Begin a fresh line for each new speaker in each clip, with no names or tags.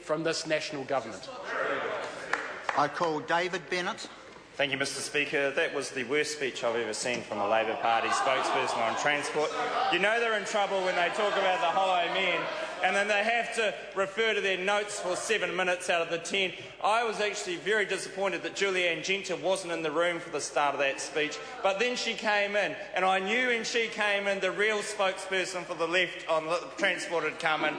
from this national government.
I call David Bennett.
Thank you, Mr Speaker. That was the worst speech I've ever seen from a Labor Party spokesperson on transport. You know they're in trouble when they talk about the hollow men and then they have to refer to their notes for 7 minutes out of the 10. I was actually very disappointed that Julianne Genter wasn't in the room for the start of that speech, but then she came in, and I knew when she came in the real spokesperson for the left on transport had come in.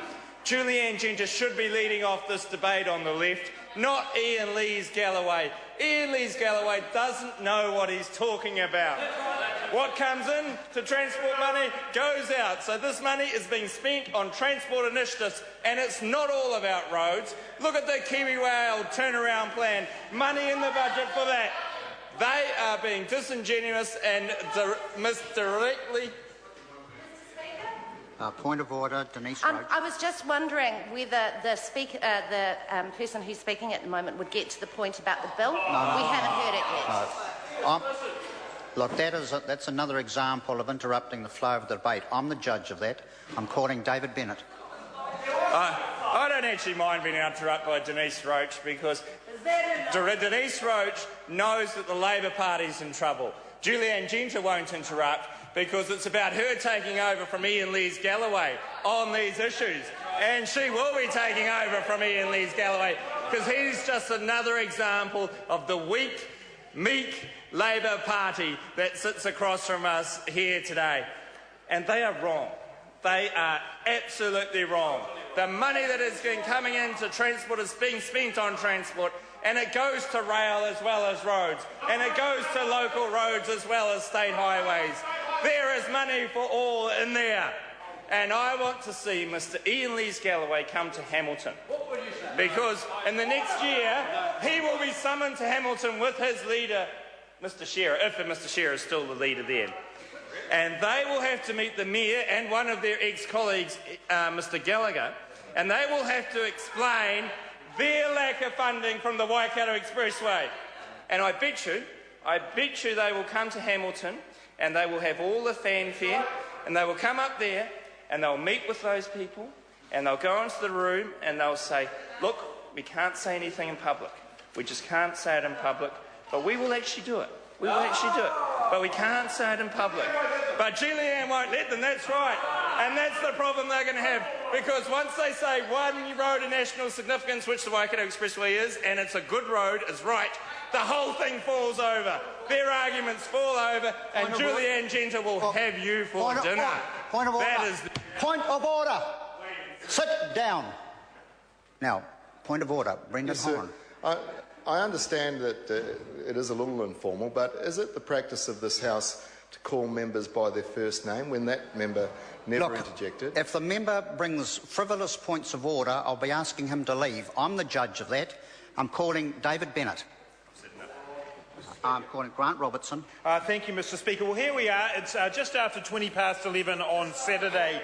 Julianne Genter should be leading off this debate on the left, not Ian Lees-Galloway. Ian Lees-Galloway doesn't know what he's talking about. What comes in to transport money goes out. So this money is being spent on transport initiatives, and it's not all about roads. Look at the Kiwi Rail turnaround plan. Money in the budget for that. They are being disingenuous and directly.
Point of order, Denise Roach.
I was just wondering whether the person who's speaking at the moment would get to the point about the bill. We haven't heard it yet.
Look, that's another example of interrupting the flow of the debate. I'm the judge of that. I'm calling David Bennett.
I don't actually mind being interrupted by Denise Roach because Denise Roach knows that the Labor Party's in trouble. Julianne Genter won't interrupt because it's about her taking over from Ian Lees-Galloway on these issues. And she will be taking over from Ian Lees-Galloway because he's just another example of the weak, meek Labor Party that sits across from us here today. And they are wrong. They are absolutely wrong. The money that is coming into transport is being spent on transport, and it goes to rail as well as roads, and it goes to local roads as well as state highways. There is money for all in there. And I want to see Mr Ian Lees-Galloway come to Hamilton. Because in the next year, he will be summoned to Hamilton with his leader, Mr Shearer, if Mr Shearer is still the leader then. And they will have to meet the Mayor and one of their ex-colleagues, Mr Gallagher, and they will have to explain their lack of funding from the Waikato Expressway. And I bet you they will come to Hamilton and they will have all the fanfare and they will come up there and they'll meet with those people and they'll go into the room and they'll say, look, we can't say anything in public. We just can't say it in public, but we will actually do it. We will actually do it, but we can't say it in public. But Julianne won't let them, that's right. And that's the problem they're going to have, because once they say one road of national significance, which the Waikato Expressway is, and it's a good road, is right, the whole thing falls over. Their arguments fall over, and Julianne Genter will have you for dinner.
Point of order. Point of order. Sit down. Now, point of order. Brendan Horan.
I understand that it is a little informal, but is it the practice of this House to call members by their first name when that member never interjected?
If the member brings frivolous points of order, I'll be asking him to leave. I'm the judge of that. I'm calling David Bennett. I'm calling Grant Robertson.
Thank you, Mr Speaker. Well, here we are. It's just after 11 on Saturday.